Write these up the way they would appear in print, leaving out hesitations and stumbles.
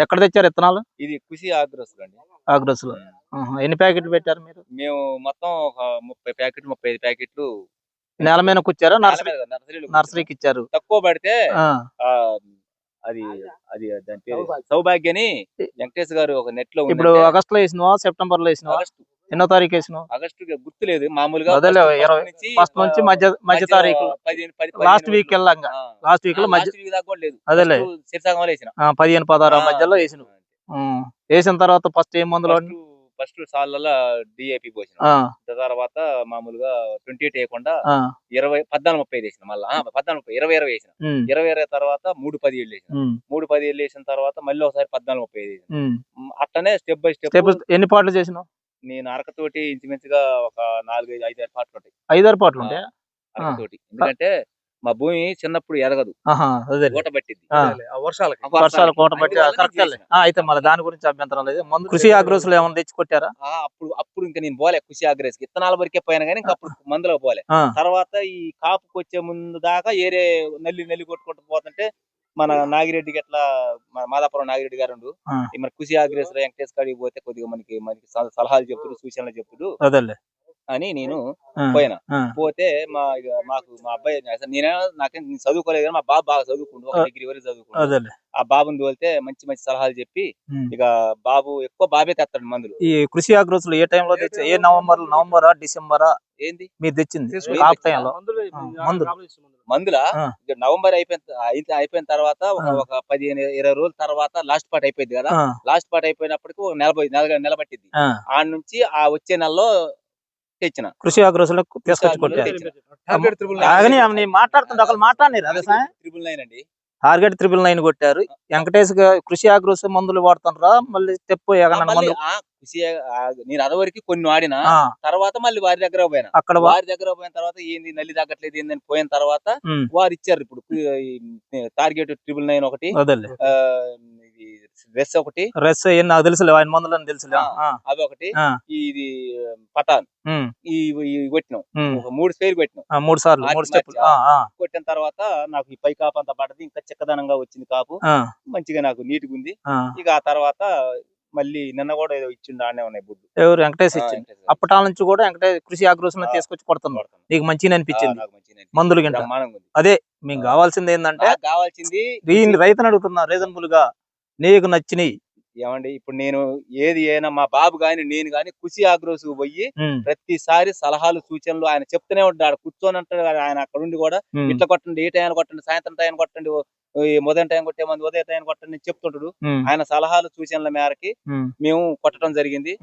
ఎక్కడ తెచ్చారు విత్తనాలు? ఇది కృషి ఆగ్రోస్ అండి. ఆగ్రోస్‌లో. ఆహా! ఎన్ని ప్యాకెట్లు పెట్టారు మీరు? మేము మొత్తం ఒక 30 ప్యాకెట్లు, 35 ప్యాకెట్లు నేల మీద కుచ్చారా? నర్సరీలో నర్సరీకి ఇచ్చారు. తక్కువ పడితే ఆ! అది అది దాని పేరు సౌభాగ్య అని వెంకటేష్ గారు ఒక నెట్ లో ఇప్పుడు ఆగస్టులో వేసినావా, సెప్టెంబర్లో వేసినావా? ఎన్నో తారీఖు వేసినావు? ఆగస్టు గుర్తులేదు, మామూలుగా ఫస్ట్ నుంచి మధ్య తారీఖు లాస్ట్ వీక్ వెళ్ళంగా లాస్ట్ వీక్ లో అదేలే 15, 16 మధ్యలో వేసినావు. వేసిన తర్వాత ఫస్ట్ ఏం మందులు? ఫస్ట్ సార్లలో డిఏపి పోసిన తర్వాత మామూలుగా 28 వేయకుండా 14-30 వేసిన, మళ్ళీ 14-20 వేసిన, 20 తర్వాత 3-10 వేసిన, 3-10 వేసిన తర్వాత మళ్ళీ ఒకసారి 14-30 వేసిన. అట్లనే స్టెప్ బై స్టెప్. ఎన్ని పాటలు చేసినావు? నేను అరకతోటి ఇంచుమించుగా ఒక 4-5 పాటలు ఉంటాయి. 5-6 పాటలు ఉంటాయి అరకతోటి. ఎందుకంటే మా భూమి చిన్నప్పుడు ఎదగదు, కోట పట్టింది, వర్షాలు కోట పట్టి. అయితే మళ్ళీ దాని గురించి అభ్యంతరం లేదు. కృషి ఆగ్రోస్ లో ఏమైనా తెచ్చి కొట్టారా? అప్పుడు ఇంకా నేను పోలే కృషి ఆగ్రేస్ కి, ఇత్తనాల వరకే పోయినా కానీ ఇంకా అప్పుడు మందులో పోలే. తర్వాత ఈ కాపుకి వచ్చే ముందు దాకా ఏరే నల్లి కొట్టుకుంటూ పోతుంటే మన నాగిరెడ్డికి ఎట్లా, మాదాపురం నాగిరెడ్డి గారు మన కృషి ఆగ్రేస్ వెంకటేష్ కాడికి పోతే కొద్దిగా మనకి సలహాలు చెప్తుడు, సూచనలు చెప్తుడు అని నేను పోయినా. పోతే మా అబ్బాయి, నాకేం చదువుకోలేదు కానీ మా బాబు బాగా చదువుకుండు, ఒక డిగ్రీ వరకు చదువుకుండు. ఆ బాబుని తోలితే మంచి మంచి సలహాలు చెప్పి ఇక బాబు ఎక్కువ బాబే తెస్తాడు మందులు. ఈ కృషి ఆగ్రోస్ లో ఏ టైంలో తెచ్చా? ఏ నవంబరా, డిసెంబరా ఏంది మీరు తెచ్చింది? మందులా నవంబర్ అయిపోయిన తర్వాత ఒక 15-20 రోజుల తర్వాత లాస్ట్ పార్ట్ అయిపోయింది కదా. లాస్ట్ పార్ట్ అయిపోయినప్పటికీ ఒక నెల పట్టింది. ఆ నుంచి ఆ వచ్చే నెలలో తెచ్చిన కృషి ఆగ్రోస్ లో తీసుకొచ్చి కొట్టారు. మాట్లాడుతుంటే ఒకళ్ళు మాట్లాడారు. అదే 999 అండి, టార్గెట్ 999 కొట్టారు. వెంకటేష్ కృషి ఆగ్రోస్ మందులు వాడుతున్నారా? మళ్ళీ స్టెప్ నేను అదవరికి కొన్ని వాడిన తర్వాత మళ్ళీ వారి దగ్గర పోయినా. అక్కడ వారి దగ్గర పోయిన తర్వాత ఏంది నల్లి తగ్గట్లేదు ఏందని పోయిన తర్వాత వారు ఇచ్చారు ఇప్పుడు టార్గెట్ 999 ఒకటి, రెస్ ఒకటి, నాకు తెలుసులే ఆయన మందులని తెలుసులే, అవి ఒకటి, ఇది పటాన్ కొట్టినాం. ఒక 3 స్ప్రేలు కొట్టినాం, 3 సార్లు కొట్టిన తర్వాత నాకు ఈ పై కాపు అంతా పడ్డది, ఇంకా చిక్కదనంగా వచ్చింది కాపు, మంచిగా నాకు నీట్గా ఉంది. ఇక ఆ తర్వాత మళ్ళీ నిన్న కూడా ఏదో ఇచ్చిండు, ఆడనే ఉన్నాయి బుడ్డు. ఎవరు? వెంకటేష్ ఇచ్చింది. అప్పటాల నుంచి కూడా వెంకటేష్ కృషి ఆగ్రోస్ తీసుకొచ్చి కొడుతున్నాడు. నీకు మంచిగా అనిపించింది మందులు గింట? అదే మీకు కావాల్సింది ఏంటంటే, రైతుని అడుగుతున్నా రీజనబుల్ గా నీకు నచ్చినాయి ఏమండి. ఇప్పుడు నేను ఏది అయినా మా బాబు గాని నేను గాని కృషి ఆగ్రోస్ పోయి ప్రతిసారి సలహాలు సూచనలు ఆయన చెప్తూనే ఉంటాడు, కూర్చొని అంటాడు. ఆయన అక్కడ ఉండి కూడా ఇట్లా కొట్టండి, ఏ టైం కొట్టండి, సాయంత్రం టైం కొట్టండి, ఉదయం టైం కొట్టే మంది ఉదయం టైం కొట్టండి చెప్తుంటాడు. ఆయన సలహాలు సూచనల మేరకి మేము కొట్టడం జరిగింది.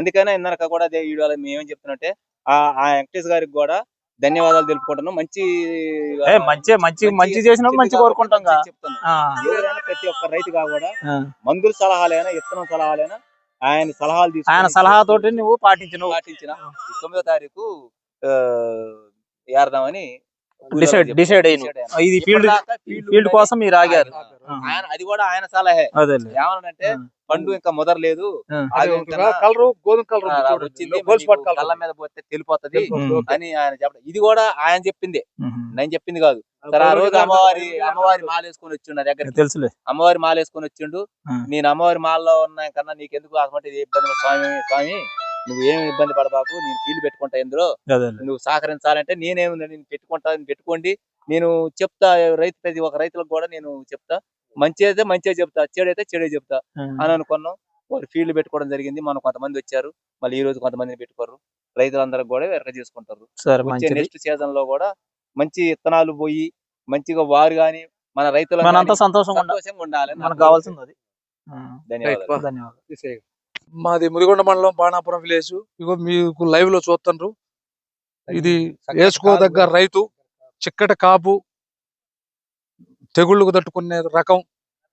అందుకనే ఇందనక కూడా అదే వీడియోలో మేమేం చెప్తున్నట్టే ఆ వెంకటేష్ గారికి కూడా ధన్యవాదాలు తెలుపుకుంటున్నాం. మంచి చేసినప్పుడు మంచి కోరుకుంటాం. ఎవరైనా ప్రతి ఒక్క రైతుగా కూడా మందుల సలహాలైనా ఇత్తనం సలహాలైనా ఆయన సలహాలు తీసుకుని ఆయన సలహాతోటి నువ్వు పాటించిన 9వ తారీఖు ఏరదామని డిసైడ్ అయిన ఇది ఫీల్డ్ కోసం మీరు ఆగారు. అది కూడా ఆయన సలహే. ఏమనంటే పండు ఇంకా ముదరలేదు, కళ్ళ మీద పోతే తెలిపోతుంది అని ఆయన చెప్పడం. ఇది కూడా ఆయన చెప్పింది, నేను చెప్పింది కాదు. సరే ఆ రోజు అమ్మవారి మాల వేసుకొని వచ్చిండు దగ్గర, తెలుసులే, అమ్మవారి మాల వేసుకొని వచ్చిండు. నేను అమ్మవారి మాలలో ఉన్నా కన్నా నీకెందుకు అటువంటి ఇబ్బంది స్వామి, నువ్వు ఏమి ఇబ్బంది పడబాకు, నేను ఫీల్డ్ పెట్టుకుంటా, ఎందులో నువ్వు సహకరించాలంటే నేనేముంది, నేను పెట్టుకోండి, నేను చెప్తా. ప్రతి ఒక్క రైతులకు కూడా నేను చెప్తా, మంచి అయితే మంచిగా చెప్తా, చెడైతే చెడే చెప్తా అని అనుకున్నాం. వారు ఫీల్డ్ పెట్టుకోవడం జరిగింది. మనం కొంతమంది వచ్చారు, మళ్ళీ ఈ రోజు కొంతమందిని పెట్టుకోరు. రైతులందరూ కూడా ఎర్ర చేసుకుంటారు. నెక్స్ట్ సీజన్ లో కూడా మంచి విత్తనాలు పోయి మంచిగా వారు గాని మన రైతులు సంతోషంగా ఉండాలి, మనకు కావాల్సింది అది. ధన్యవాదాలు. మాది ముదిగొండ మండలం బాణాపురం విలేజ్. ఇగో మీకు లైవ్ లో చూస్తుండ్రు, ఇది వేసుకోదగ్గ రైతు, చిక్కటి కాపు, తెగుళ్ళకు తట్టుకునే రకం,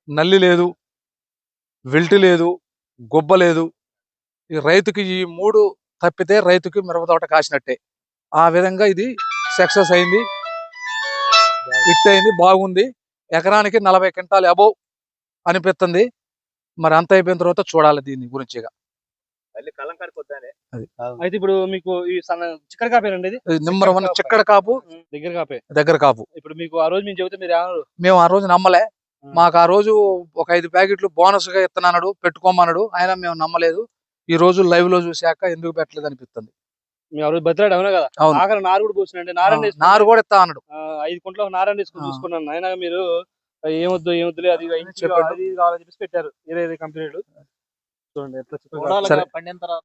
నల్లి లేదు, వెల్టి లేదు, గొబ్బ లేదు. ఈ రైతుకి ఈ 3 తప్పితే రైతుకి మిరప తోట కాసినట్టే. ఆ విధంగా ఇది సక్సెస్ అయింది, హిట్ అయింది, బాగుంది. ఎకరానికి 40 క్వింటాల్ అబోవ్ అనిపిస్తుంది. మరి అంత అయిపోయిన తర్వాత చూడాలి దీని గురించి. అయితే ఇప్పుడు మీకు ఈ చిక్కడ కాపేనండి, ఇది నెంబర్ 1 చిక్కడ కాపు, దగ్గర కాపు. ఇప్పుడు మీకు ఆ రోజు మేము చెబితే మేము ఆ రోజు నమ్మలే. మాకు ఆ రోజు ఒక 5 ప్యాకెట్లు బోనస్ గా ఇస్తున్నాడు, పెట్టుకోమన్నాడు. ఆయన మేము నమ్మలేదు. ఈ రోజు లైవ్ లో చూశాక ఎందుకు పెట్టలేదు అనిపిస్తుంది. మీ ఎవరు బతిలాడు అవునా కదా? అవును. ఆఖరి నారు కూడా పోసినండి. నారన్న నారు కూడా ఇస్తా అన్నాడు. 5 కుంటలకు నారన్న వేసుకుని చూసుకున్నాను. అయినా మీరు ఏమొద్దులే అది చెప్పండి. అది కావాలని చెప్పేసి పెట్టారు. వేరే కంపెనీలు చూడండి ఎట్లా చూడాలి సరే. కదా, పండిన తర్వాత